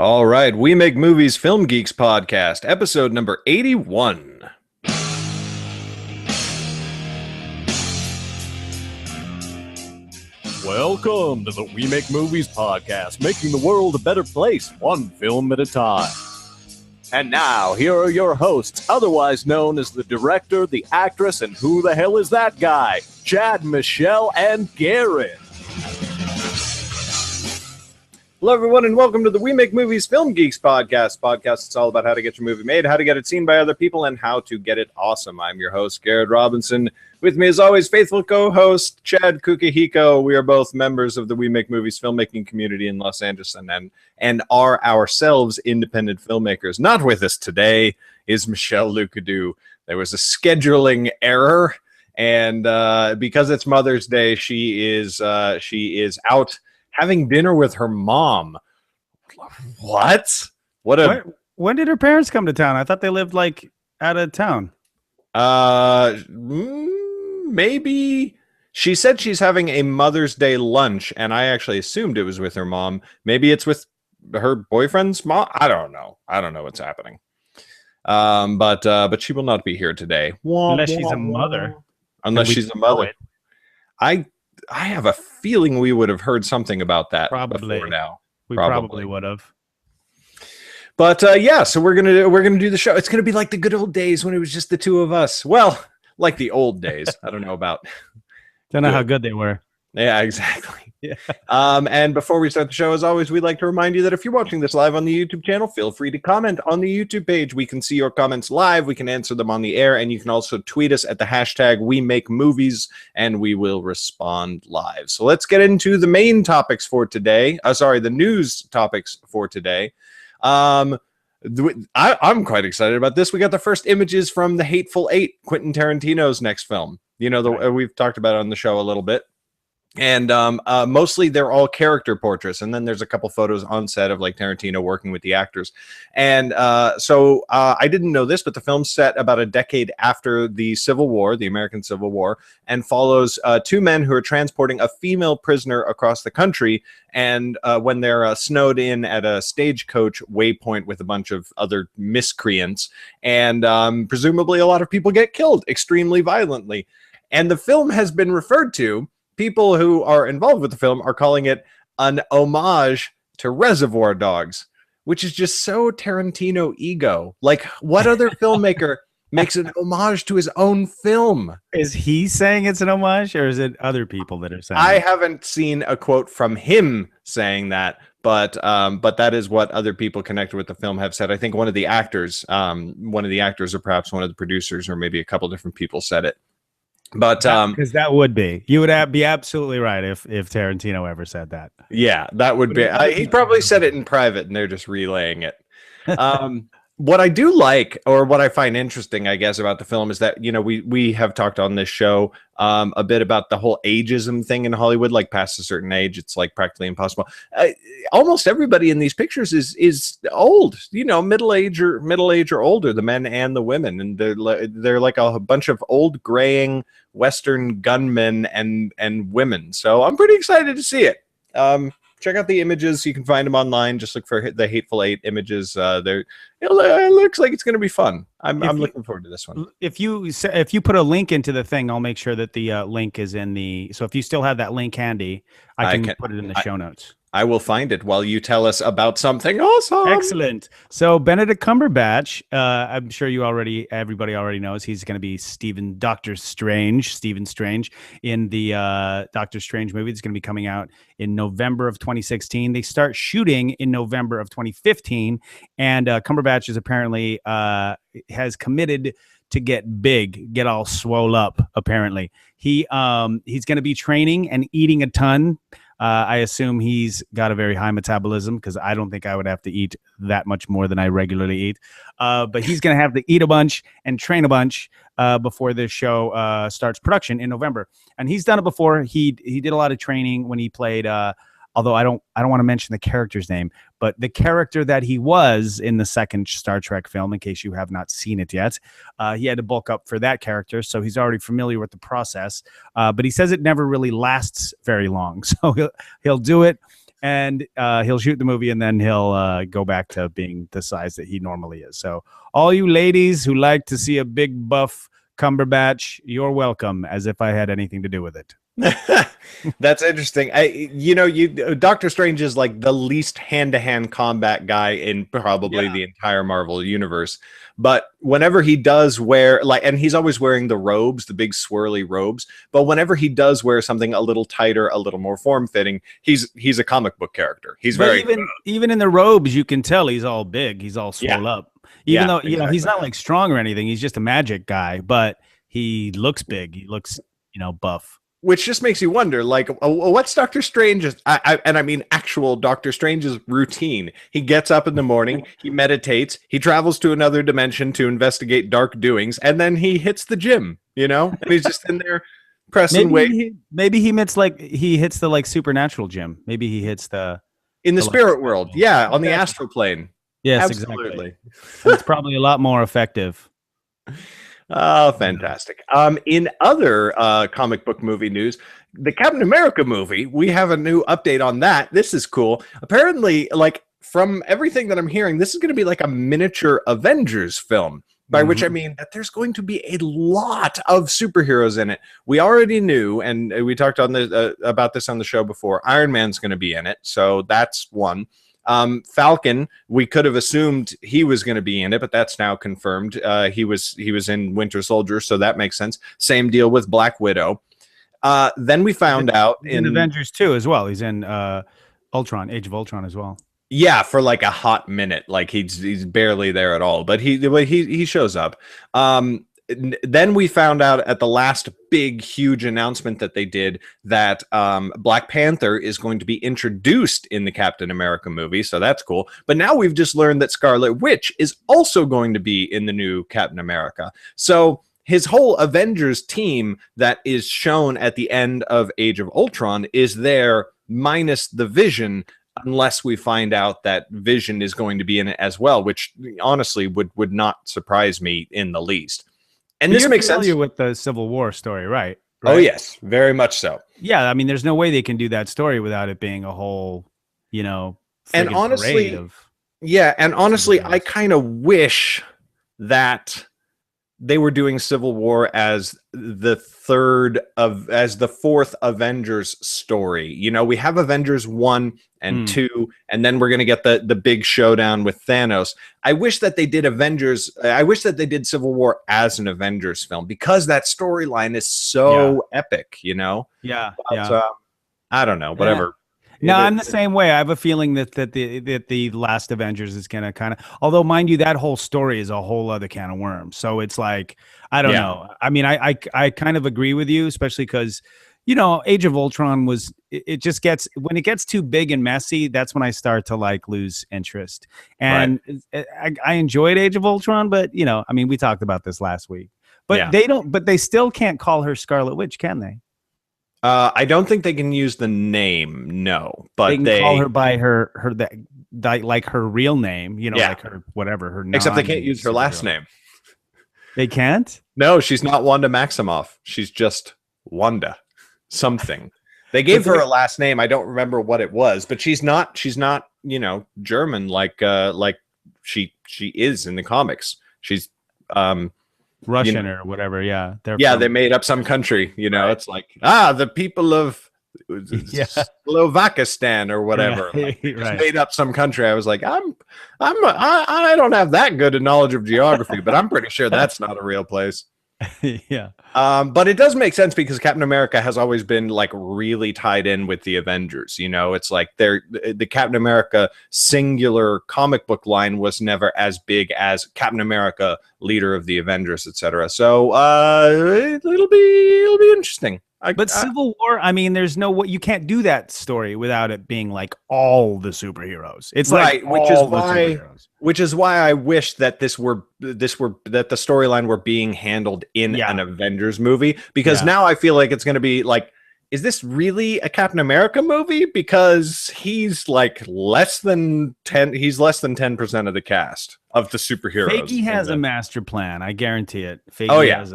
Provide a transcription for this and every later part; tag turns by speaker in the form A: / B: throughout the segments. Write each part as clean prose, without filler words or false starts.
A: All right, We Make Movies Film Geeks podcast, episode number 81.
B: Welcome to the We Make Movies podcast, making the world a better place, one film at a time. And now, here are your hosts, otherwise known as the director, the actress, and who the hell is that guy? Chad, Michelle, and Garrett.
A: Hello, everyone, and welcome to the We Make Movies Film Geeks podcast. It's all about how to get your movie made, how to get it seen by other people, and how to get it awesome. I'm your host, Garrett Robinson. With me, as always, faithful co-host Chad Kukihiko. We are both members of the We Make Movies filmmaking community in Los Angeles and are ourselves independent filmmakers. Not with us today is Michelle Lucadou. There was a scheduling error, and because it's Mother's Day, she is out having dinner with her mom. What?
C: When did her parents come to town? I thought they lived like out of town.
A: Maybe she said she's having a Mother's Day lunch, and I actually assumed it was with her mom. Maybe it's with her boyfriend's mom. I don't know what's happening. But she will not be here today.
C: Unless she's a mother.
A: Unless she's a mother. I have a feeling we would have heard something about that before now.
C: We probably would have.
A: But yeah, so we're gonna do the show. It's gonna be like the good old days when it was just the two of us. Well, like the old days. I don't know
C: how good they were.
A: Yeah, exactly. Yeah. And before we start the show, as always, we'd like to remind you that if you're watching this live on the YouTube channel, feel free to comment on the YouTube page. We can see your comments live. We can answer them on the air, and you can also tweet us at the hashtag WeMakeMovies, and we will respond live. So let's get into the main topics for today. The news topics for today. I'm quite excited about this. We got the first images from The Hateful Eight, Quentin Tarantino's next film. You know, we've talked about it on the show a little bit. And mostly they're all character portraits. And then there's a couple photos on set of like Tarantino working with the actors. And so I didn't know this, but the film's set about a decade after the Civil War, the American Civil War, and follows two men who are transporting a female prisoner across the country. And when they're snowed in at a stagecoach waypoint with a bunch of other miscreants, and presumably a lot of people get killed extremely violently. And the film has been referred to, people who are involved with the film are calling it an homage to Reservoir Dogs, which is just so Tarantino ego. Like, what other filmmaker makes an homage to his own film?
C: Is he saying it's an homage, or is it other people that are saying
A: I haven't seen a quote from him saying that, but that is what other people connected with the film have said. I think one of the actors, or perhaps one of the producers, or maybe a couple different people said it. But
C: because that would be, you would be absolutely right if Tarantino ever said that.
A: Yeah, that would be. He probably said it in private, and they're just relaying it. What I do like, or what I find interesting, I guess, about the film is that, you know, we have talked on this show a bit about the whole ageism thing in Hollywood. Like, past a certain age, it's like practically impossible. Almost everybody in these pictures is old, you know, middle age or older, the men and the women, and they're like a bunch of old graying Western gunmen and women. So I'm pretty excited to see it. Check out the images. You can find them online. Just look for the Hateful Eight images. It looks like it's going to be fun. I'm looking forward to this one.
C: If you put a link into the thing, I'll make sure that the link is in the. So if you still have that link handy, I can put it in the show notes.
A: I will find it while you tell us about something awesome.
C: Excellent. So Benedict Cumberbatch, I'm sure everybody already knows he's going to be Stephen Strange in the Doctor Strange movie. It's going to be coming out in November of 2016. They start shooting in November of 2015, and Cumberbatch is apparently has committed to get all swole up. Apparently, he's going to be training and eating a ton. I assume he's got a very high metabolism, because I don't think I would have to eat that much more than I regularly eat. But he's going to have to eat a bunch and train a bunch before this show starts production in November. And he's done it before. He did a lot of training when he played although I don't want to mention the character's name, but the character that he was in the second Star Trek film, in case you have not seen it yet, he had to bulk up for that character, so he's already familiar with the process. But he says it never really lasts very long, so he'll do it, and he'll shoot the movie, and then he'll go back to being the size that he normally is. So all you ladies who like to see a big buff Cumberbatch, you're welcome, as if I had anything to do with it.
A: That's interesting. Doctor Strange is like the least hand-to-hand combat guy in probably the entire Marvel universe. But whenever he does wear and he's always wearing the robes, the big swirly robes. But whenever he does wear something a little tighter, a little more form-fitting, he's a comic book character. He's
C: even in the robes, you can tell he's all big. He's all swole up. Even though he's not like strong or anything. He's just a magic guy, but he looks big. He looks buff.
A: Which just makes you wonder, what's Doctor Strange's, and I mean actual Doctor Strange's routine? He gets up in the morning, he meditates, he travels to another dimension to investigate dark doings, and then he hits the gym, and he's just in there pressing weight.
C: Maybe he hits the supernatural gym. Maybe he hits
A: in the spirit world, on the astral plane.
C: Yes,
A: absolutely.
C: Exactly. It's probably a lot more effective.
A: Oh, fantastic. In other comic book movie news, the Captain America movie, we have a new update on that. This is cool. Apparently, from everything that I'm hearing, this is going to be like a miniature Avengers film, by which I mean that there's going to be a lot of superheroes in it. We already knew, and we talked on about this on the show before, Iron Man's going to be in it, so that's one. Falcon, we could have assumed he was going to be in it, but that's now confirmed. He was in Winter Soldier, so that makes sense. Same deal with Black Widow. Then we found out in
C: Avengers 2 as well. He's in Ultron, Age of Ultron as well.
A: Yeah, for like a hot minute, he's barely there at all, but he shows up. Then we found out at the last big, huge announcement that they did that Black Panther is going to be introduced in the Captain America movie. So that's cool. But now we've just learned that Scarlet Witch is also going to be in the new Captain America. So his whole Avengers team that is shown at the end of Age of Ultron is there minus the Vision, unless we find out that Vision is going to be in it as well, which honestly would not surprise me in the least. And this makes sense
C: with the Civil War story, right?
A: Oh, yes, very much so.
C: Yeah, I mean, there's no way they can do that story without it being a whole,
A: and honestly, I kind of wish that they were doing Civil War as the fourth Avengers story. We have Avengers 1 and 2, and then we're going to get the big showdown with Thanos. I wish that they did Civil War as an Avengers film, because that storyline is so epic,
C: Yeah.
A: I don't know, whatever.
C: No, I'm the same way. I have a feeling that the last Avengers is going to kind of, although mind you, that whole story is a whole other can of worms. So it's like, I don't know. I mean, I kind of agree with you, especially because, Age of Ultron it just gets, when it gets too big and messy, that's when I start to lose interest. And I enjoyed Age of Ultron, but I mean, we talked about this last week, but they still can't call her Scarlet Witch, can they?
A: I don't think they can use the name, no. But
C: they can call her by her like her real name, like her whatever her.
A: Except they can't use her last name.
C: They can't?
A: No, she's not Wanda Maximoff. She's just Wanda something. They gave her a last name. I don't remember what it was, but she's not German like she is in the comics. She's
C: Russian or whatever. Yeah.
A: They made up some country, It's like, the people of Slovakistan or whatever. Made up some country. I was like, I don't have that good a knowledge of geography, but I'm pretty sure that's not a real place.
C: Yeah.
A: But it does make sense because Captain America has always been really tied in with the Avengers. It's like the Captain America singular comic book line was never as big as Captain America, leader of the Avengers, etc. So it'll be interesting.
C: Civil War, I mean, there's no way you can't do that story without it being all the superheroes. It's
A: which is why I wish that that the storyline were being handled in an Avengers movie, because now I feel like it's going to be is this really a Captain America movie? Because he's less than 10% of the cast of the superheroes.
C: Feige has a master plan. I guarantee it. Feige has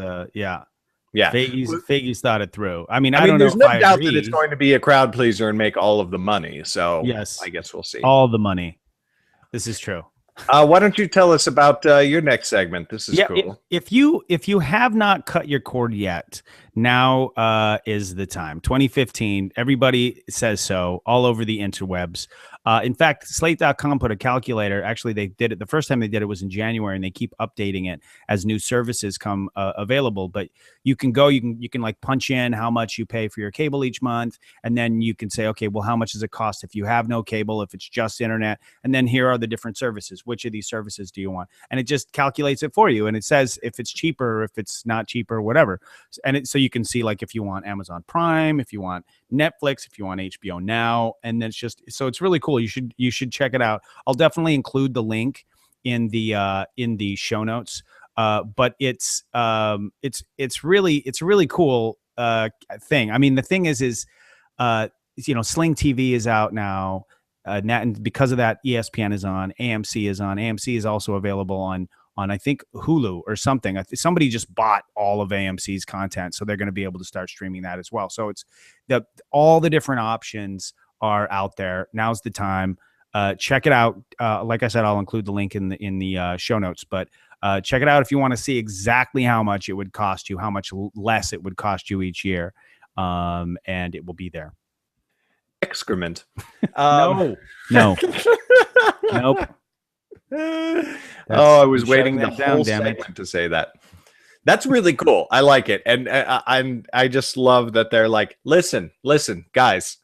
A: Yeah.
C: Feige's thought it through. I mean, I
A: mean,
C: don't know
A: there's
C: if
A: no
C: I
A: doubt
C: agree.
A: that it's going to be a crowd pleaser and make all of the money. So
C: Yes,
A: I guess we'll see.
C: all the money. This is true.
A: Why don't you tell us about your next segment? This is cool.
C: If you have not cut your cord yet, now is the time. 2015, everybody says so all over the interwebs. In fact, Slate.com put a calculator. Actually, they did it. The first time they did it was in January, and they keep updating it as new services come available. But you can go, you can like punch in how much you pay for your cable each month, and then you can say, okay, well, how much does it cost if you have no cable, if it's just internet, and then here are the different services. Which of these services do you want? And it just calculates it for you, and it says if it's cheaper, if it's not cheaper, whatever. And so you can see like if you want Amazon Prime, if you want Netflix, if you want HBO Now, and then it's just so it's really cool. You should check it out. I'll definitely include the link in the show notes. But it's really cool thing. I mean, the thing is Sling TV is out now. And because of that, ESPN is on, AMC is on. AMC is also available on I think Hulu or something. Somebody just bought all of AMC's content, so they're going to be able to start streaming that as well. So it's all the different options are out there. Now's the time. Check it out. Like I said, I'll include the link in the show notes, but check it out if you want to see exactly how much it would cost you, how much less it would cost you each year, and it will be there.
A: Excrement.
C: No. Nope.
A: I was waiting the whole segment to say that. That's really cool. I like it, and I just love that they're like, listen, guys,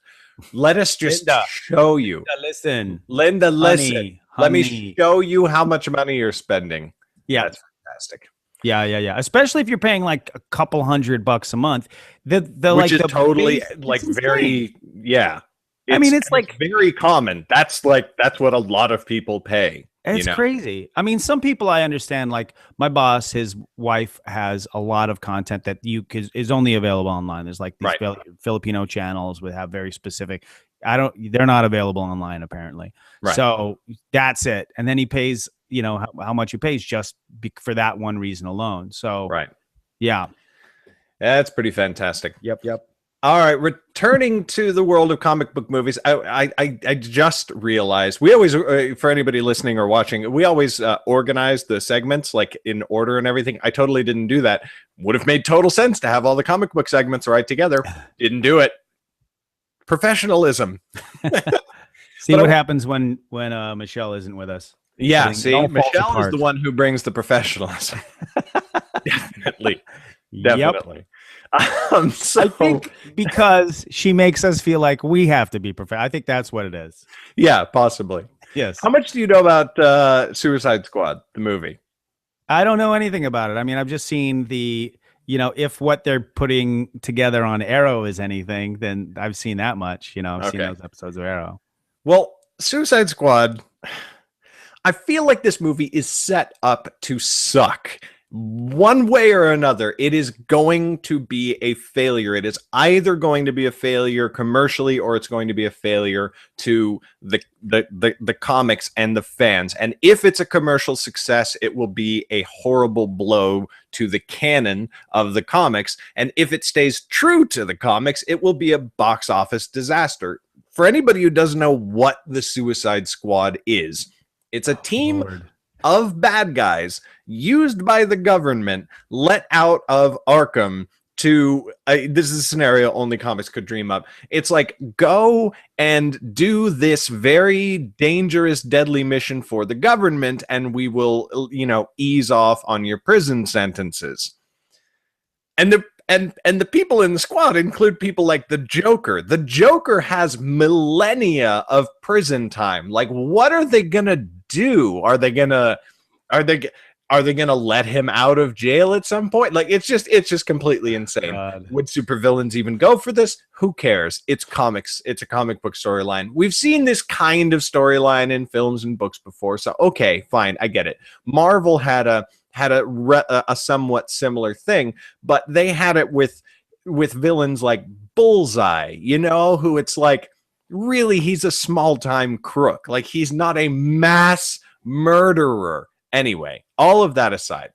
A: let us just show you. Linda, listen.
C: Honey.
A: Let me show you how much money you're spending.
C: Yeah,
A: that's fantastic.
C: Yeah. Especially if you're paying like a couple $100 a month.
A: Which is totally like very I mean, it's like very common. That's what a lot of people pay.
C: It's crazy. I mean, some people I understand, like my boss, his wife has a lot of content that is only available online. There's like these Filipino channels would have very specific. They're not available online apparently. Right. So that's it. And then he pays, how much he pays just for that one reason alone. So yeah,
A: that's pretty fantastic.
C: Yep.
A: All right, returning to the world of comic book movies, I just realized we always, for anybody listening or watching, we always organize the segments like in order and everything. I totally didn't do that. Would have made total sense to have all the comic book segments right together. Didn't do it. Professionalism.
C: See what happens when Michelle isn't with us.
A: Yeah, see, Michelle is the one who brings the professionalism. Definitely.
C: Yep. So I think because she makes us feel like we have to be professional. I think that's what it is.
A: Yeah, possibly.
C: Yes.
A: How much do you know about Suicide Squad, the movie?
C: I don't know anything about it. I mean, I've just seen if what they're putting together on Arrow is anything, then I've seen that much. I've seen those episodes of Arrow.
A: Well, Suicide Squad, I feel like this movie is set up to suck. One way or another, it is going to be a failure. It is either going to be a failure commercially, or it's going to be a failure to the comics and the fans. And if it's a commercial success, it will be a horrible blow to the canon of the comics. And if it stays true to the comics, it will be a box office disaster. For anybody who doesn't know what the Suicide Squad is, it's a team of bad guys used by the government, let out of Arkham to this is a scenario only comics could dream up. It's like, go and do this very dangerous, deadly mission for the government, and we will, ease off on your prison sentences. And the people in the squad include people like the Joker. The Joker has millennia of prison time. Like, what are they gonna do? Are they gonna let him out of jail at some point? Like, it's just completely insane. God. Would supervillains even go for this? Who cares? It's comics. It's a comic book storyline. We've seen this kind of storyline in films and books before. So, okay, fine. I get it. Marvel had a somewhat similar thing, but they had it with villains like Bullseye, who it's like, really, he's a small-time crook. Like, he's not a mass murderer. Anyway, all of that aside,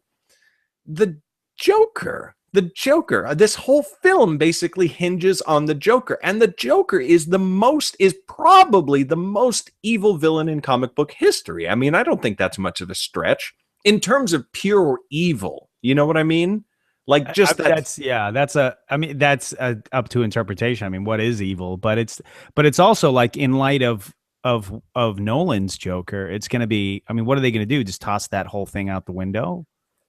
A: the Joker the Joker. This whole film basically hinges on the Joker, and the Joker is probably the most evil villain in comic book history. I mean, I don't think that's much of a stretch in terms of pure evil. You know what I mean? Like just
C: that's up to interpretation. I mean, what is evil? But it's also like in light of Nolan's Joker, it's going to be, I mean, what are they going to do? Just toss that whole thing out the window?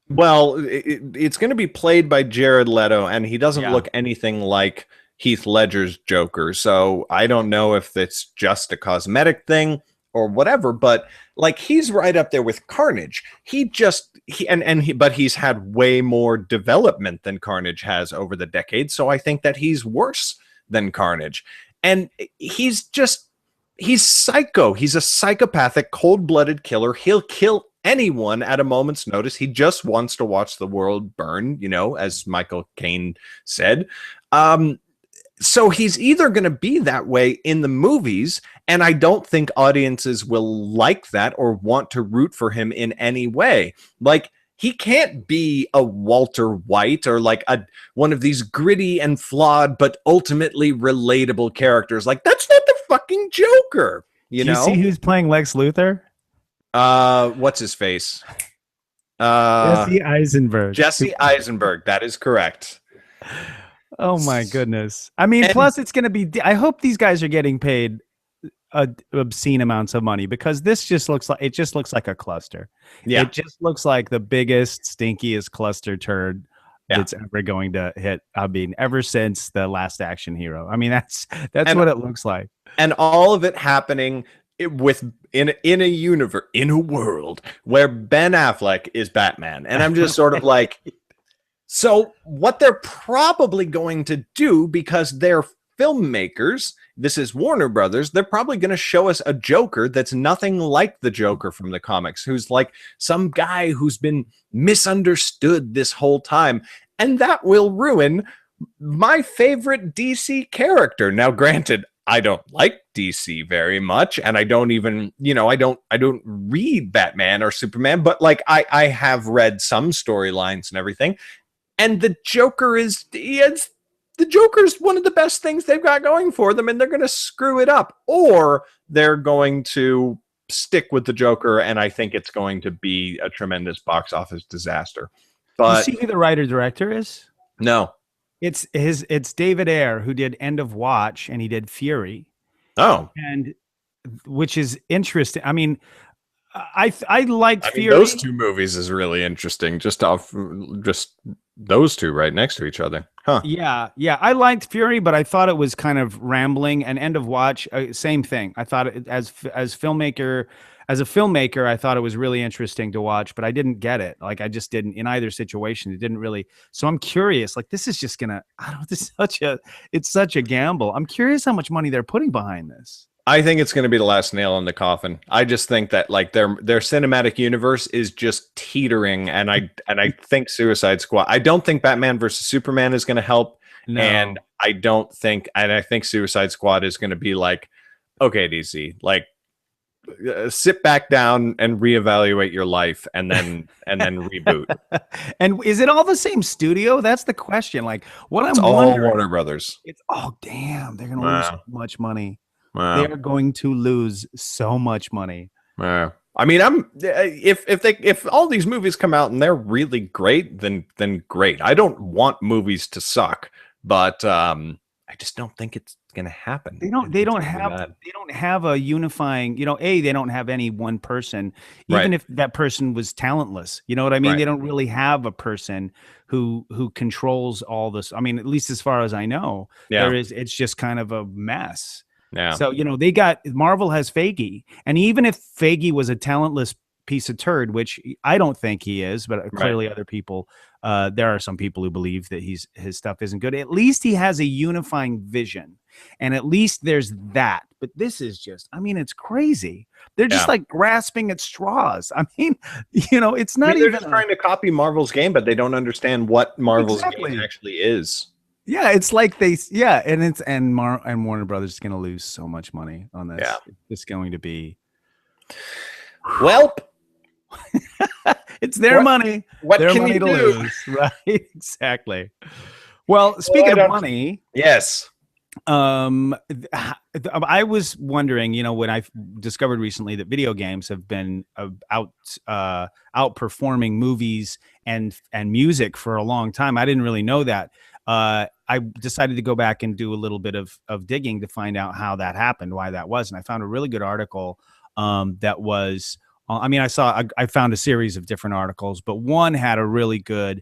A: Well, it's going to be played by Jared Leto, and he doesn't look anything like Heath Ledger's Joker. So I don't know if it's just a cosmetic thing or whatever, but like he's right up there with Carnage. But he's had way more development than Carnage has over the decades. So I think that he's worse than Carnage. And he's psycho. He's a psychopathic, cold-blooded killer. He'll kill anyone at a moment's notice. He just wants to watch the world burn, you know, as Michael Caine said. So he's either going to be that way in the movies, and I don't think audiences will like that or want to root for him in any way. Like, he can't be a Walter White or like one of these gritty and flawed but ultimately relatable characters. Like, that's not the fucking Joker, you know?
C: You see who's playing Lex Luthor?
A: What's his face?
C: Jesse Eisenberg.
A: Jesse Eisenberg. That is correct.
C: Oh my goodness. I mean, plus it's going to be, I hope these guys are getting paid obscene amounts of money, because this just looks like a cluster. Yeah. It just looks like the biggest, stinkiest cluster turd that's ever going to hit. I mean, ever since The Last Action Hero. I mean, that's what it looks like. And
A: all of it happening in a world where Ben Affleck is Batman. And I'm just sort of like, so what they're probably going to do, because they're filmmakers, this is Warner Brothers, they're probably going to show us a Joker that's nothing like the Joker from the comics, who's like some guy who's been misunderstood this whole time. And that will ruin my favorite DC character. Now, granted, I don't like DC very much, and I don't even, I don't read Batman or Superman, but like I have read some storylines and everything. And the Joker is one of the best things they've got going for them, and they're going to screw it up, or they're going to stick with the Joker, and I think it's going to be a tremendous box office disaster. But
C: you see who the writer-director is?
A: No.
C: It's David Ayer, who did End of Watch, and he did Fury.
A: Oh.
C: And which is interesting. I mean, I liked Fury.
A: Those two movies is really interesting. Just those two right next to each other. Huh.
C: Yeah. I liked Fury, but I thought it was kind of rambling. And End of Watch, same thing. I thought as a filmmaker, I thought it was really interesting to watch, but I didn't get it. Like, I just didn't in either situation. It didn't really. So I'm curious. Like, this is just gonna. I don't. It's such a gamble. I'm curious how much money they're putting behind this.
A: I think it's going to be the last nail in the coffin. I just think that like their cinematic universe is just teetering, and I think Suicide Squad. I don't think Batman versus Superman is going to help, and I think Suicide Squad is going to be like, okay, DC, like sit back down and reevaluate your life, and then reboot.
C: And is it all the same studio? That's the question. Like,
A: it's all Warner Brothers.
C: Damn, they're going to lose so much money. Wow. They are going to lose so much money.
A: I mean, if all these movies come out and they're really great, then great. I don't want movies to suck, but I just don't think it's going to happen.
C: They don't have a unifying, they don't have any one person, even if that person was talentless. You know what I mean? Right. They don't really have a person who controls all this. I mean, at least as far as I know, it's just kind of a mess.
A: Yeah.
C: So, Marvel has Feige, and even if Feige was a talentless piece of turd, which I don't think he is, but clearly other people, there are some people who believe that his stuff isn't good. At least he has a unifying vision, and at least there's that. But this is just, it's crazy. They're just like grasping at straws. I mean, it's not even.
A: They're just trying to copy Marvel's game, but they don't understand what Marvel's game actually is.
C: Yeah, it's like and Warner Brothers is going to lose so much money on this. Yeah. It's going to be
A: welp.
C: It's their money.
A: What
C: their
A: can
C: money
A: you
C: to
A: do?
C: lose, right? Exactly. Well, speaking of money,
A: yes.
C: I was wondering, when I discovered recently that video games have been outperforming movies and music for a long time. I didn't really know that. I decided to go back and do a little bit of digging to find out how that happened, why that was, and I found a really good article that was. I found a series of different articles, but one had a really good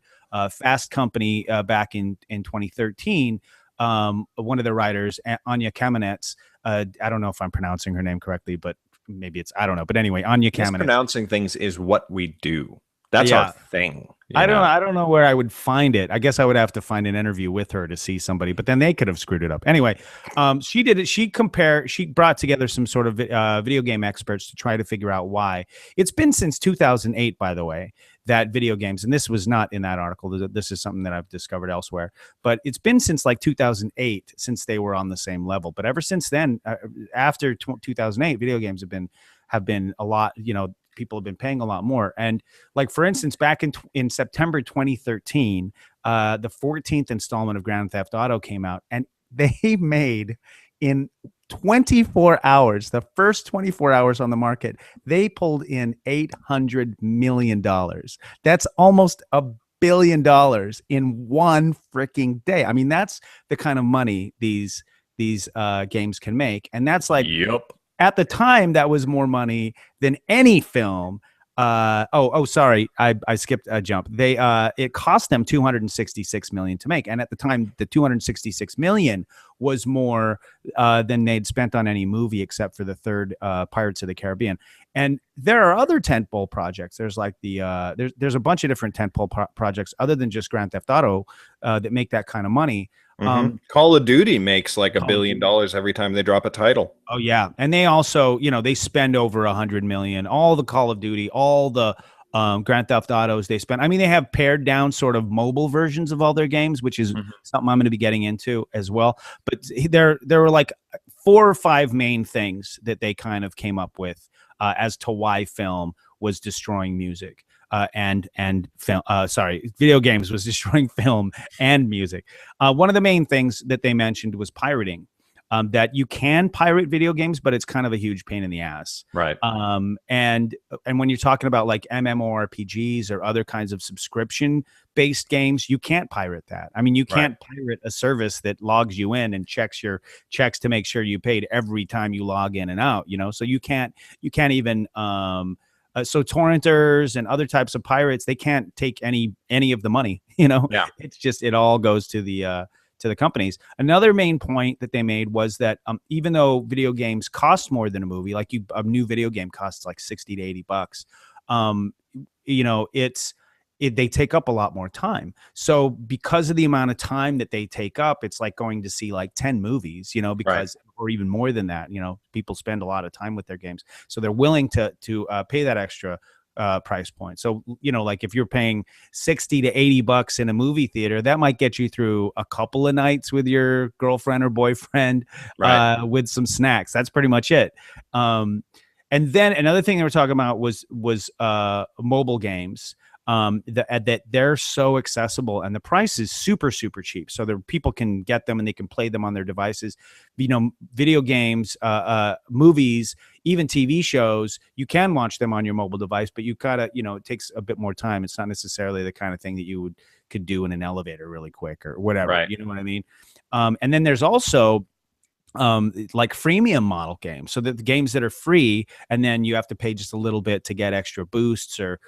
C: Fast Company back in 2013. One of the writers, Anya Kamenetz, I don't know if I'm pronouncing her name correctly, but maybe I don't know. But anyway, Anya Kamenetz.
A: Mispronouncing things is what we do. That's our thing.
C: I don't know where I would find it. I guess I would have to find an interview with her to see somebody, but then they could have screwed it up. Anyway, she did it. She brought together some sort of video game experts to try to figure out why. It's been since 2008, by the way, that video games, and this was not in that article. This is something that I've discovered elsewhere, but it's been since like 2008 since they were on the same level. But ever since then, after 2008, video games have been a lot, people have been paying a lot more. And like, for instance, back in September 2013, the 14th installment of Grand Theft Auto came out, and they made in 24 hours, the first 24 hours on the market, they pulled in $800 million. That's almost $1 billion in one freaking day. I mean, that's the kind of money these games can make. And that's like,
A: yep.
C: At the time, that was more money than any film. Sorry, I skipped a jump. It cost them $266 million to make, and at the time, the $266 million was more than they'd spent on any movie except for the third Pirates of the Caribbean. And there are other tentpole projects. There's like there's a bunch of different tentpole projects other than just Grand Theft Auto that make that kind of money.
A: Call of Duty makes like $1 billion every time they drop a title.
C: Oh yeah, and they also, they spend over $100 million. All the Call of Duty, all the Grand Theft Autos they spend. I mean, they have pared down sort of mobile versions of all their games, which is something I'm going to be getting into as well. But there were like 4 or 5 main things that they kind of came up with as to why film was destroying music. Video games was destroying film and music. One of the main things that they mentioned was pirating. That you can pirate video games, but it's kind of a huge pain in the ass.
A: Right.
C: And when you're talking about like MMORPGs or other kinds of subscription-based games, you can't pirate that. I mean, you can't pirate a service that logs you in and checks to make sure you paid every time you log in and out. So you can't even. So torrenters and other types of pirates, they can't take any of the money.
A: Yeah.
C: It's just it all goes to the companies. Another main point that they made was that even though video games cost more than a movie, like a new video game costs like $60 to $80, they take up a lot more time. So because of the amount of time that they take up, it's like going to see like 10 movies, because or even more than that. People spend a lot of time with their games, so they're willing to pay that extra price point. So, like if you're paying $60 to $80 in a movie theater, that might get you through a couple of nights with your girlfriend or boyfriend, with some snacks. That's pretty much it. And then another thing they were talking about was mobile games. That they're so accessible and the price is super, super cheap. So people can get them and they can play them on their devices. Video games, movies, even TV shows, you can watch them on your mobile device, but you gotta, it takes a bit more time. It's not necessarily the kind of thing that you could do in an elevator really quick or whatever.
A: Right.
C: You know what I mean? And then there's also like freemium model games, so that the games that are free and then you have to pay just a little bit to get extra boosts or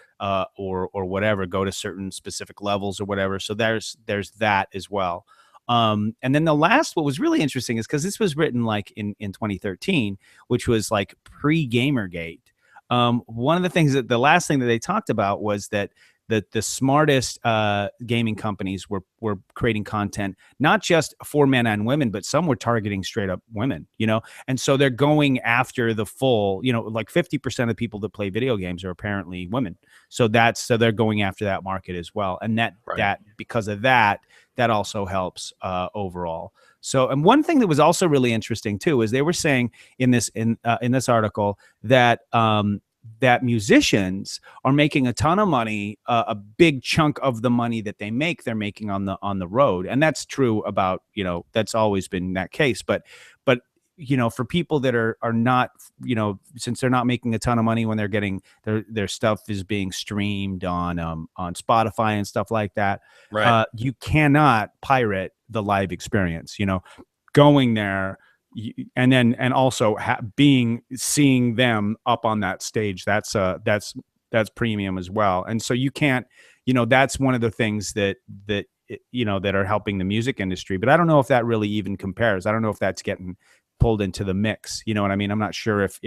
C: whatever, go to certain specific levels or whatever. So there's that as well. And then what was really interesting is because this was written like in 2013, which was like pre-Gamergate. One of the things the last thing that they talked about was that the smartest gaming companies were creating content, not just for men and women, but some were targeting straight up women, and so they're going after the full, like 50% of people that play video games are apparently women. So they're going after that market as well. And that because of that also helps overall. So, and one thing that was also really interesting too, is they were saying in this article that, that musicians are making a ton of money. A big chunk of the money that they make, they're making on the road, and that's true about, you know, that's always been that case. But you know, for people that are not, you know, since they're not making a ton of money when they're getting their stuff is being streamed on Spotify and stuff like that,
A: Right.
C: you cannot pirate the live experience. You know, going there and also seeing them up on that stage, that's premium as well. And so you can't, you know, that's one of the things that you know, that are helping the music industry. But I don't know if that really even compares. I don't know if that's getting pulled into the mix. You know what I mean? I'm not sure if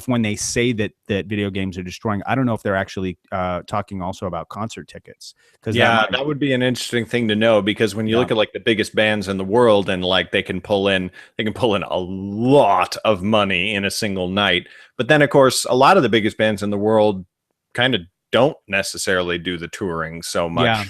C: when they say that video games are destroying, I don't know if they're actually talking also about concert tickets. Because
A: that would be an interesting thing to know, because when you look at like the biggest bands in the world, and like they can pull in a lot of money in a single night. But then of course a lot of the biggest bands in the world kind of don't necessarily do the touring so much.
C: Yeah.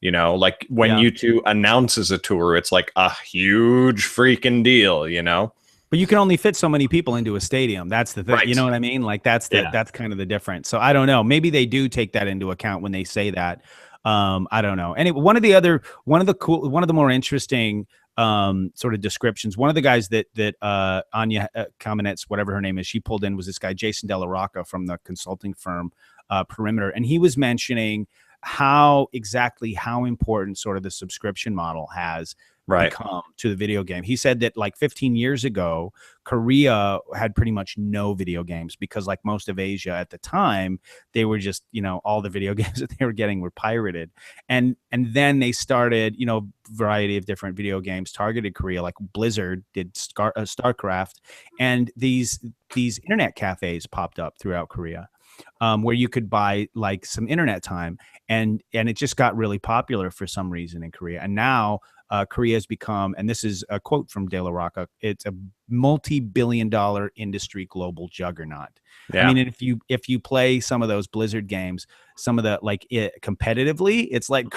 A: You know, like when U2 announces a tour, it's like a huge freaking deal, you know?
C: But you can only fit so many people into a stadium. That's the thing.
A: Right.
C: You know what I mean? Like that's kind of the difference. So I don't know. Maybe they do take that into account when they say that. I don't know. Anyway, one of the more interesting sort of descriptions, one of the guys that Anya Kamenetz, whatever her name is, she pulled in was this guy, Jason Della Rocca from the consulting firm Perimeter. And he was mentioning how important sort of the subscription model has become to the video game. He said that like 15 years ago, Korea had pretty much no video games because, like most of Asia at the time, they were just, you know, all the video games that they were getting were pirated. And then they started, you know, variety of different video games targeted Korea, like Blizzard did StarCraft, and these internet cafes popped up throughout Korea. Where you could buy like some internet time, and it just got really popular for some reason in Korea. And now Korea has become, and this is a quote from De La Rocca, it's a multi-billion-dollar industry global juggernaut.
A: Yeah.
C: I mean, if you play some of those Blizzard games, some of the competitively, it's like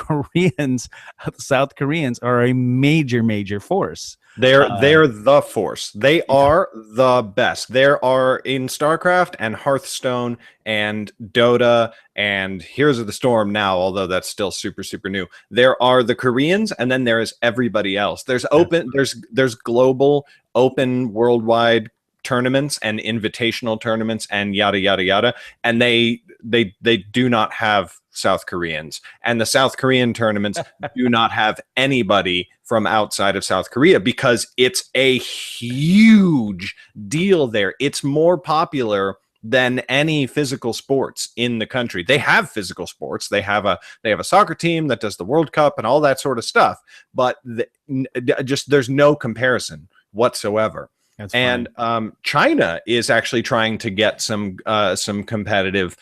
C: South Koreans are a major force.
A: They're the force. They are the best. There are in StarCraft and Hearthstone and Dota and Heroes of the Storm now, although that's still super new. There are the Koreans, and then there is everybody else. There's there's global, open, worldwide tournaments and invitational tournaments and yada yada yada, and they do not have South Koreans, and the South Korean tournaments do not have anybody from outside of South Korea, because it's a huge deal there. It's more popular than any physical sports in the country. They have physical sports. They have a soccer team that does the World Cup and all that sort of stuff, but just there's no comparison whatsoever. And China is actually trying to get some competitive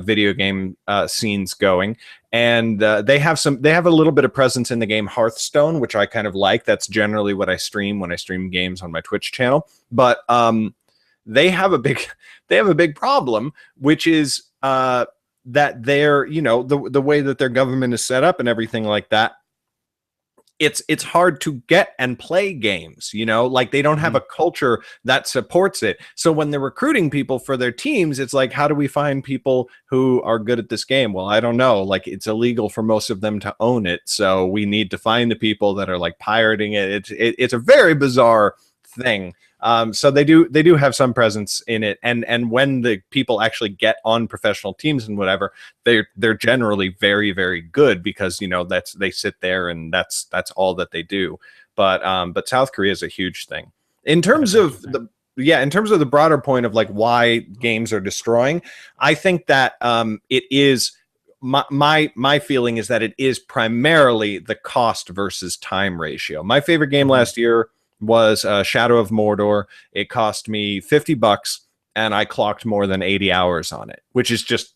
A: video game scenes going, and they have a little bit of presence in the game Hearthstone, which I kind of like. That's generally what I stream when I stream games on my Twitch channel. But they have a big problem, which is that they're, you know, the way that their government is set up and everything like that. It's hard to get and play games, you know, like they don't have a culture that supports it. So when they're recruiting people for their teams, it's like, how do we find people who are good at this game? Well, I don't know. Like, it's illegal for most of them to own it. So we need to find the people that are like pirating it. It's a very bizarre thing. So they do have some presence in it, and when the people actually get on professional teams and whatever, they're generally very good, because, you know, they sit there and that's all that they do. But South Korea is a huge thing in terms of the broader point of like why games are destroying. I think that it is my feeling is that it is primarily the cost versus time ratio. My favorite game last year was Shadow of Mordor. It cost me $50 and I clocked more than 80 hours on it, which is just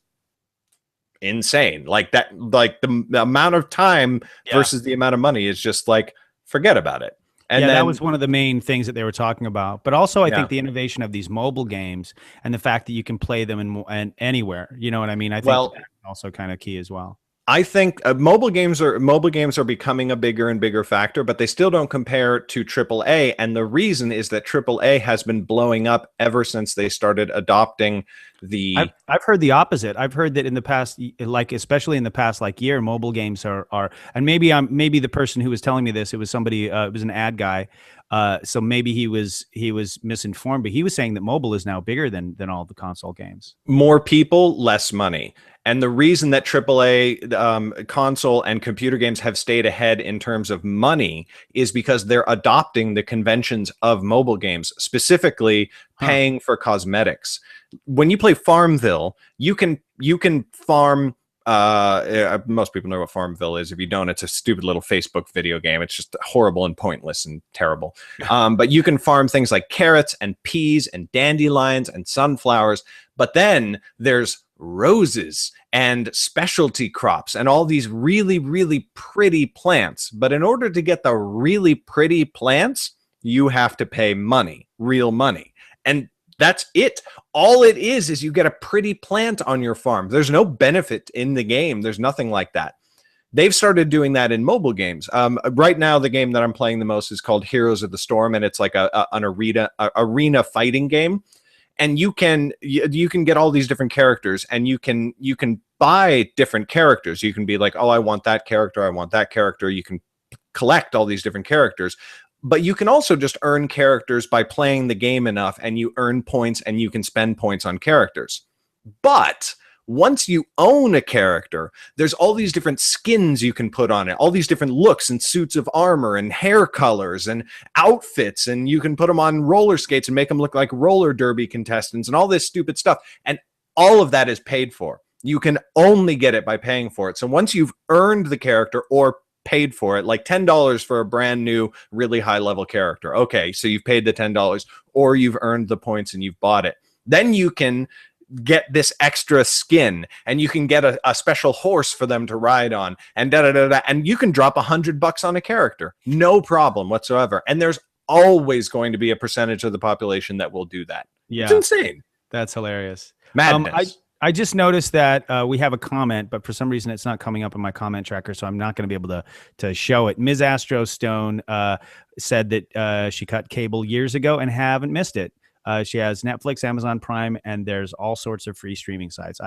A: insane. Like that, like the amount of time versus the amount of money is just like, forget about it. And
C: that was one of the main things that they were talking about. But also, I think the innovation of these mobile games and the fact that you can play them in anywhere. You know what I mean? I think that's also kind of key as well.
A: I think mobile games are becoming a bigger and bigger factor, but they still don't compare to AAA. And the reason is that AAA has been blowing up ever since they started adopting the.
C: I've heard the opposite. I've heard that in the past, like especially in the past year, mobile games are and maybe the person who was telling me this, it was somebody, it was an ad guy. So maybe he was misinformed, but he was saying that mobile is now bigger than all the console games.
A: More people, less money. And the reason that AAA console and computer games have stayed ahead in terms of money is because they're adopting the conventions of mobile games, specifically paying for cosmetics. When you play Farmville, you can farm. Most people know what Farmville is. If you don't, it's a stupid little Facebook video game. It's just horrible and pointless and terrible. But you can farm things like carrots and peas and dandelions and sunflowers. But then there's roses and specialty crops and all these really, really pretty plants. But in order to get the really pretty plants, you have to pay money, real money. And that's it. All it is you get a pretty plant on your farm. There's no benefit in the game. There's nothing like that. They've started doing that in mobile games. Right now, the game that I'm playing the most is called Heroes of the Storm, and it's like an arena fighting game. And you can get all these different characters, and you can buy different characters. You can be like, oh, I want that character. I want that character. You can collect all these different characters. But you can also just earn characters by playing the game enough, and you earn points, and you can spend points on characters. But once you own a character, there's all these different skins you can put on it, all these different looks and suits of armor and hair colors and outfits, and you can put them on roller skates and make them look like roller derby contestants and all this stupid stuff. And all of that is paid for. You can only get it by paying for it. So once you've earned the character or paid for it, like $10 for a brand new, really high level character. Okay, so you've paid the $10 or you've earned the points and you've bought it. Then you can get this extra skin, and you can get a special horse for them to ride on, and and you can drop $100 on a character, no problem whatsoever. And there's always going to be a percentage of the population that will do that.
C: Yeah,
A: it's insane.
C: That's hilarious.
A: Madness.
C: I just noticed that we have a comment, but for some reason it's not coming up in my comment tracker, so I'm not going to be able to show it. Ms. Astro Stone said that she cut cable years ago and haven't missed it. She has Netflix, Amazon Prime, and there's all sorts of free streaming sites.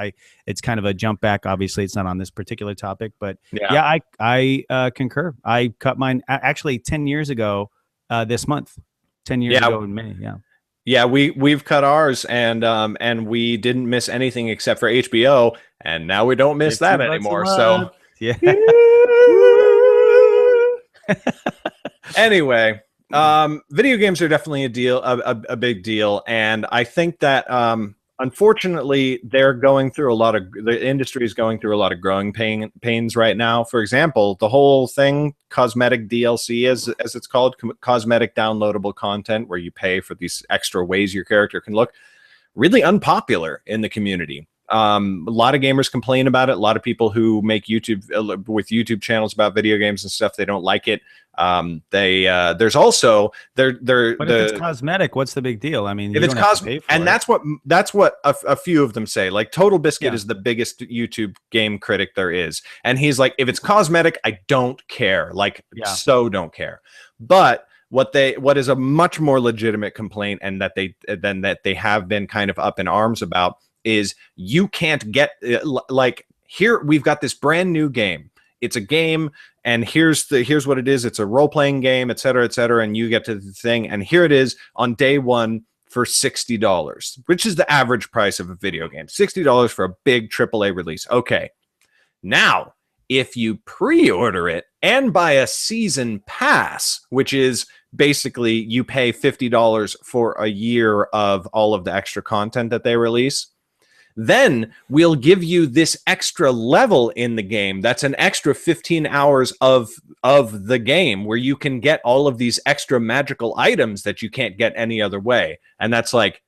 C: It's kind of a jump back. Obviously, it's not on this particular topic, but yeah, I concur. I cut mine actually 10 years ago this month. 10 years ago in May. Yeah.
A: Yeah, we've cut ours, and we didn't miss anything except for HBO, and now we don't miss that anymore. So
C: yeah.
A: Anyway. Video games are definitely a big deal, and I think that unfortunately the industry is going through a lot of growing pains right now. For example, the whole thing, cosmetic DLC as it's called, cosmetic downloadable content, where you pay for these extra ways your character can look, really unpopular in the community. A lot of gamers complain about it. A lot of people who make YouTube channels about video games and stuff, they don't like it. There's also but if
C: it's cosmetic, what's the big deal? I mean,
A: if it's cosmetic, and that's what a few of them say. Like Total Biscuit is the biggest YouTube game critic there is, and he's like, if it's cosmetic, I don't care. So don't care. But what is a much more legitimate complaint, and that they have been kind of up in arms about, is you can't get here. We've got this brand new game. It's a game, and here's what it is. It's a role-playing game, et cetera, and you get to the thing, and here it is on day one for $60, which is the average price of a video game. $60 for a big AAA release. Okay. Now, if you pre-order it and buy a season pass, which is basically you pay $50 for a year of all of the extra content that they release, then we'll give you this extra level in the game. That's an extra 15 hours of the game, where you can get all of these extra magical items that you can't get any other way. And that's like,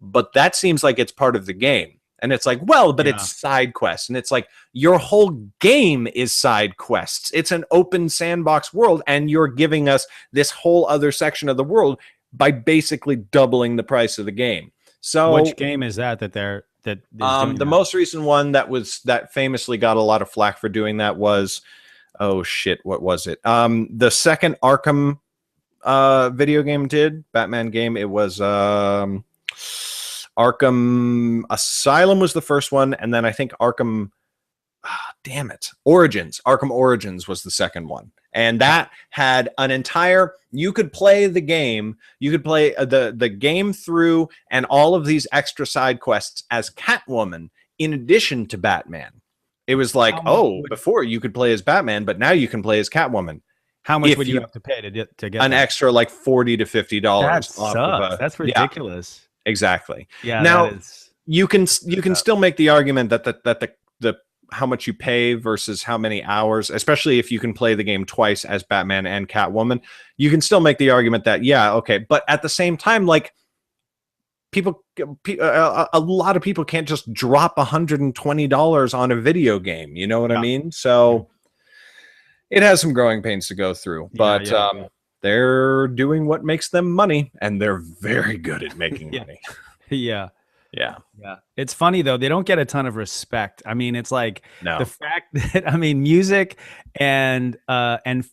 A: but that seems like it's part of the game. And it's like, well, but it's side quests. And it's like, your whole game is side quests. It's an open sandbox world, and you're giving us this whole other section of the world by basically doubling the price of the game. So
C: which game is that they're that is doing
A: The
C: that?
A: most recent one that famously got a lot of flack for doing that was, oh shit, what was it? The second Arkham video game Batman game. It was Arkham Asylum was the first one, and then I think Arkham Arkham Origins was the second one. And that had an entire, you could play the game, you could play the game through and all of these extra side quests as Catwoman in addition to Batman. It was like, before you could play as Batman, but now you can play as Catwoman.
C: How much would you have to pay to get
A: an extra like $40 to $50?
C: That sucks. That's ridiculous.
A: Yeah, exactly.
C: Yeah.
A: Now you can still make the argument that the how much you pay versus how many hours, especially if you can play the game twice as Batman and Catwoman, you can still make the argument that, yeah, okay. But at the same time, like a lot of people can't just drop $120 on a video game. You know what I mean? So it has some growing pains to go through, but they're doing what makes them money, and they're very good at making money.
C: Yeah.
A: Yeah.
C: It's funny though, they don't get a ton of respect. I mean, it's like
A: the
C: fact that music and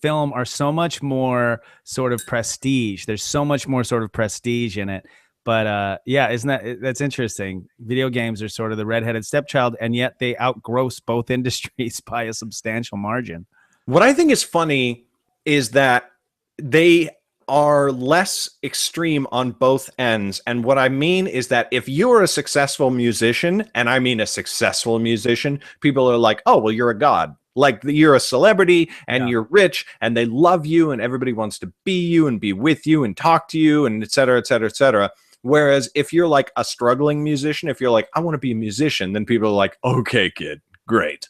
C: film are so much more sort of prestige. There's so much more sort of prestige in it. But that's interesting. Video games are sort of the redheaded stepchild, and yet they outgross both industries by a substantial margin.
A: What I think is funny is that they are less extreme on both ends. And what I mean is that if you're a successful musician, and I mean a successful musician, people are like, oh, well, you're a god. Like you're a celebrity and you're rich and they love you and everybody wants to be you and be with you and talk to you and et cetera, et cetera, et cetera. Whereas if you're like a struggling musician, if you're like, I want to be a musician, then people are like, okay, kid, great.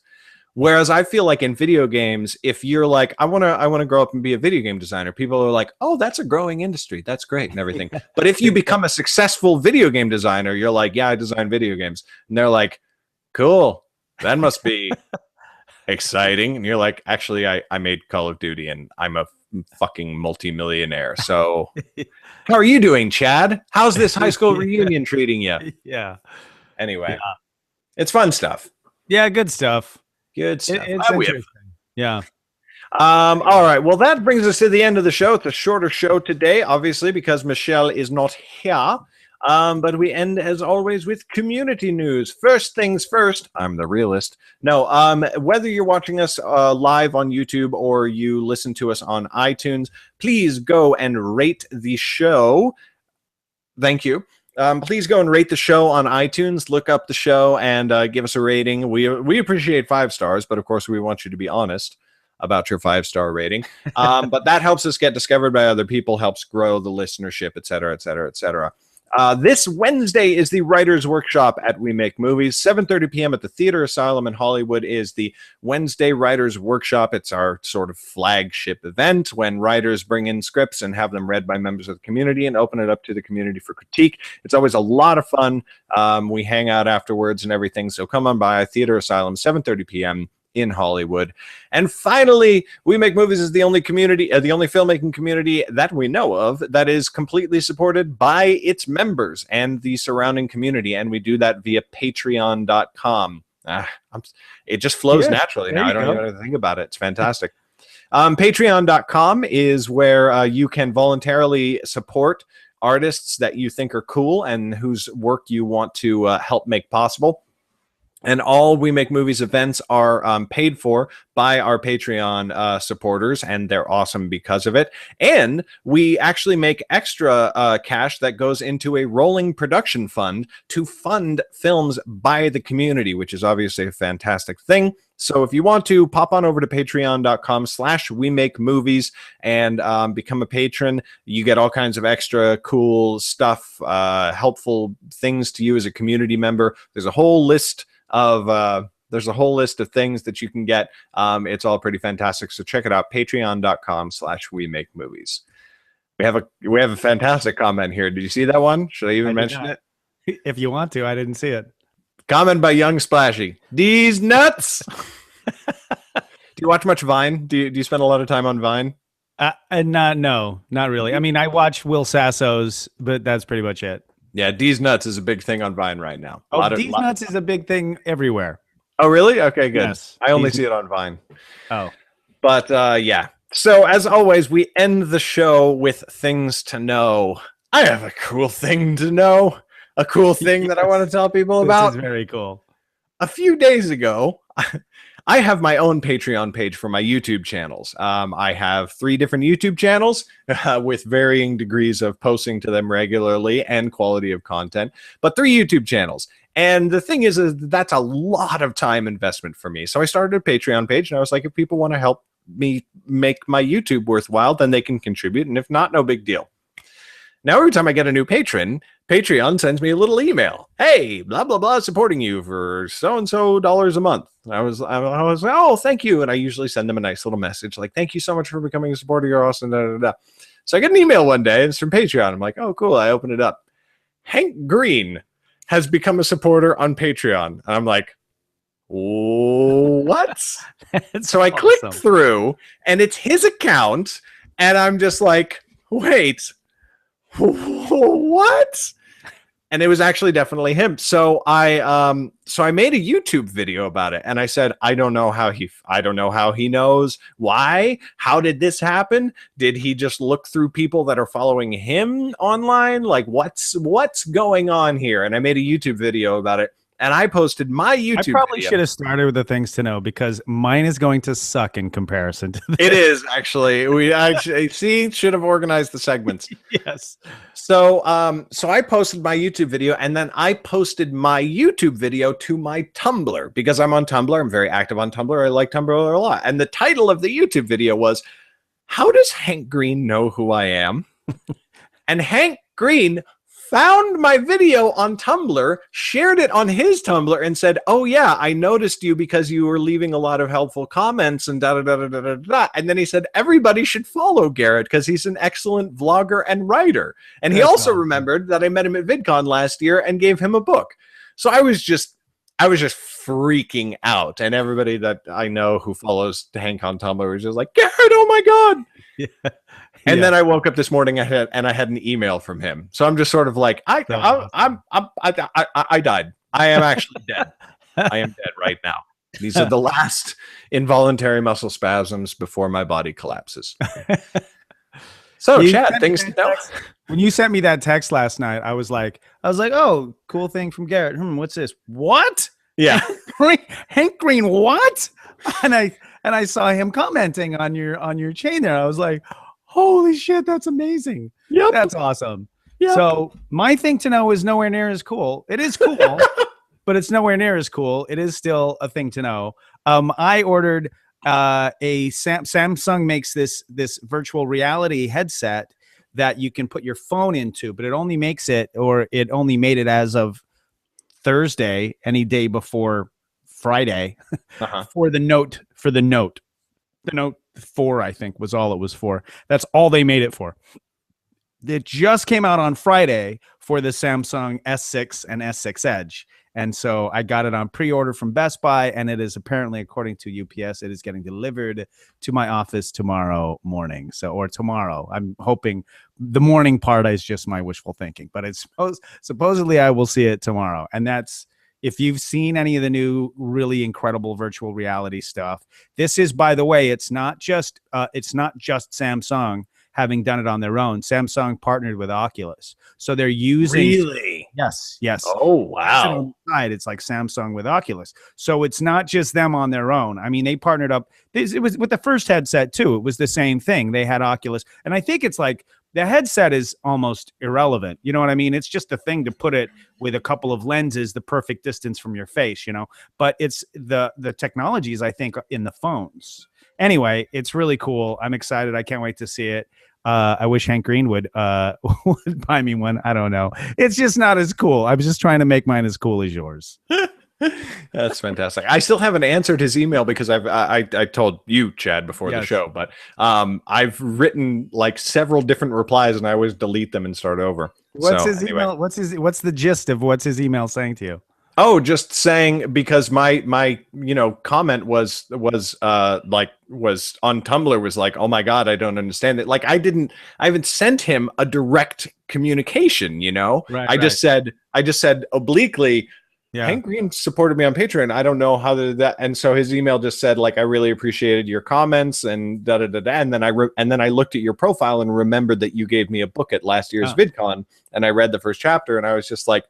A: Whereas I feel like in video games, if you're like, I want to grow up and be a video game designer, people are like, oh, that's a growing industry. That's great and everything. But if you become a successful video game designer, you're like, yeah, I design video games. And they're like, cool, that must be exciting. And you're like, actually, I made Call of Duty and I'm a fucking multimillionaire. So how are you doing, Chad? How's this high school reunion treating you?
C: Yeah.
A: Anyway, it's fun stuff.
C: Yeah, good stuff.
A: Good stuff.
C: It's interesting. Yeah.
A: All right. Well, that brings us to the end of the show. It's a shorter show today, obviously, because Michelle is not here. But we end, as always, with community news. First things first, I'm the realist. No, whether you're watching us live on YouTube or you listen to us on iTunes, please go and rate the show. Thank you. Please go and rate the show on iTunes. Look up the show and give us a rating. We appreciate 5 stars, but of course we want you to be honest about your 5-star rating. But that helps us get discovered by other people, helps grow the listenership, et cetera, et cetera, et cetera. This Wednesday is the Writers' Workshop at We Make Movies. 7:30 p.m. at the Theater Asylum in Hollywood is the Wednesday Writers' Workshop. It's our sort of flagship event when writers bring in scripts and have them read by members of the community and open it up to the community for critique. It's always a lot of fun. We hang out afterwards and everything. So come on by Theater Asylum, 7:30 p.m. in Hollywood. And finally, We Make Movies is the only community, the only filmmaking community that we know of that is completely supported by its members and the surrounding community. And we do that via patreon.com. It just flows naturally now. I don't even have to think about it. It's fantastic. Patreon.com is where you can voluntarily support artists that you think are cool and whose work you want to help make possible. And all We Make Movies events are paid for by our Patreon supporters, and they're awesome because of it. And we actually make extra cash that goes into a rolling production fund to fund films by the community, which is obviously a fantastic thing. So if you want to, pop on over to patreon.com/We Make Movies and become a patron. You get all kinds of extra cool stuff, helpful things to you as a community member. There's a whole list of things that you can get. It's all pretty fantastic. So check it out. Patreon.com/We Make Movies. We have a fantastic comment here. Did you see that one? Should I even mention it?
C: If you want to, I didn't see it.
A: Comment by Young Splashy. These nuts. Do you watch much Vine? Do you spend a lot of time on Vine?
C: No, not really. I mean, I watch Will Sasso's, but that's pretty much it.
A: Yeah, D's nuts is a big thing on Vine right now.
C: D's nuts is a big thing everywhere.
A: Oh, really? Okay, good.
C: Yes.
A: I only see it on Vine.
C: Oh.
A: But yeah. So as always, we end the show with things to know. I have a cool thing to know. A cool thing that I want to tell people about.
C: This is very cool.
A: A few days ago, I have my own Patreon page for my YouTube channels. I have 3 different YouTube channels with varying degrees of posting to them regularly and quality of content, but 3 YouTube channels. And the thing is that's a lot of time investment for me. So I started a Patreon page, and I was like, if people want to help me make my YouTube worthwhile, then they can contribute. And if not, no big deal. Now, every time I get a new patron, Patreon sends me a little email. Hey, blah, blah, blah, supporting you for so-and-so dollars a month. I was like, oh, thank you. And I usually send them a nice little message like, thank you so much for becoming a supporter. You're awesome. Da, da, da. So I get an email one day. It's from Patreon. I'm like, oh, cool. I open it up. Hank Green has become a supporter on Patreon. And I'm like, what? So I clicked through, and it's his account. And I'm just like, wait. What? And it was actually definitely him. So I made a YouTube video about it, and I said, I don't know how he knows. Why? How did this happen? Did he just look through people that are following him online? Like, what's going on here? And I made a YouTube video about it. And I posted my YouTube.
C: I probably should have started with the things to know, because mine is going to suck in comparison to this.
A: It is actually. We actually should have organized the segments.
C: Yes.
A: So I posted my YouTube video, and then I posted my YouTube video to my Tumblr, because I'm on Tumblr. I'm very active on Tumblr. I like Tumblr a lot. And the title of the YouTube video was, "How does Hank Green know who I am?" And Hank Green found my video on Tumblr, shared it on his Tumblr, and said, oh yeah, I noticed you because you were leaving a lot of helpful comments and da-da-da-da-da-da. And then he said, everybody should follow Garrett because he's an excellent vlogger and writer. And he also remembered that I met him at VidCon last year and gave him a book. So I was just freaking out. And everybody that I know who follows Hank on Tumblr was just like, Garrett, oh my God. Yeah. And then I woke up this morning and I had an email from him. So I'm just sort of like, I died. I am actually dead. I am dead right now. These are the last involuntary muscle spasms before my body collapses. So, Chad, things to know.
C: When you sent me that text last night, I was like, oh, cool thing from Garrett. What's this? What?
A: Yeah.
C: Hank Green, what? And I saw him commenting on your chain there. I was like, holy shit, that's amazing. Yep. That's awesome. Yep. So my thing to know is nowhere near as cool. It is cool, but it's nowhere near as cool. It is still a thing to know. I ordered Samsung makes this virtual reality headset that you can put your phone into, but it only makes it, or it only made it as of Thursday, any day before Friday, for the Note. The Note 4, I think, was all it was for. That's all they made it for. It just came out on Friday for the Samsung S6 and S6 Edge. And so I got it on pre-order from Best Buy, and it is apparently, according to UPS, it is getting delivered to my office tomorrow morning. Or tomorrow. I'm hoping the morning part is just my wishful thinking, but it's supposedly I will see it tomorrow. And that's, if you've seen any of the new really incredible virtual reality stuff, this is, by the way, it's not just Samsung having done it on their own. Samsung partnered with Oculus. So they're using...
A: Really?
C: Yes.
A: Oh, wow.
C: It's like Samsung with Oculus. So it's not just them on their own. I mean, they partnered up. It was with the first headset, too. It was the same thing. They had Oculus. And I think it's like the headset is almost irrelevant. You know what I mean? It's just a thing to put it with a couple of lenses, the perfect distance from your face, you know? But it's the technologies, I think, in the phones. Anyway, it's really cool. I'm excited. I can't wait to see it. I wish Hank Green would buy me one. I don't know. It's just not as cool. I was just trying to make mine as cool as yours.
A: That's fantastic. I still haven't answered his email because I told you, Chad, before the show, but I've written like several different replies and I always delete them and start over.
C: What's his email? What's the gist of what's his email saying to you?
A: Oh, just saying, because my comment was on Tumblr was like, oh my God, I don't understand it. Like I haven't sent him a direct communication,
C: Right,
A: I just said obliquely,
C: Yeah.
A: Hank Green supported me on Patreon. I don't know how that, and so his email just said like, I really appreciated your comments and da da da da. And then I looked at your profile and remembered that you gave me a book at last year's VidCon, and I read the first chapter, and I was just like,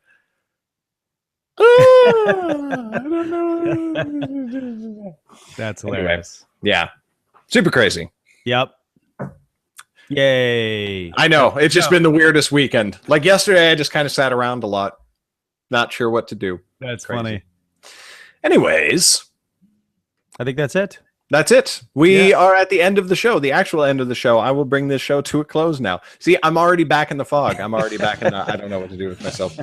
A: I don't know.
C: That's hilarious.
A: Anyway, yeah, super crazy.
C: Yep. Yay.
A: I know. It's just been the weirdest weekend. Like yesterday, I just kind of sat around a lot, not sure what to do.
C: That's
A: Crazy.
C: funny.
A: Anyways,
C: I think that's it.
A: That's it. We are at the end of the show, the actual end of the show. I will bring this show to a close now. See, I'm already back in the fog. I'm already back in I don't know what to do with myself.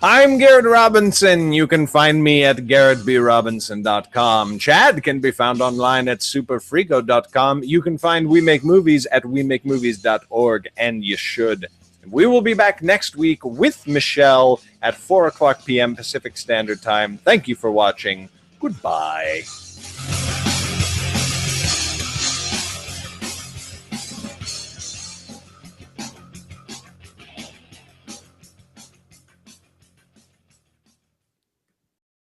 A: I'm Garrett Robinson. You can find me at garrettbrobinson.com. Chad can be found online at superfrigo.com. You can find We Make Movies at wemakemovies.org, and you should. We will be back next week with Michelle at 4 o'clock p.m. Pacific Standard Time. Thank you for watching. Goodbye.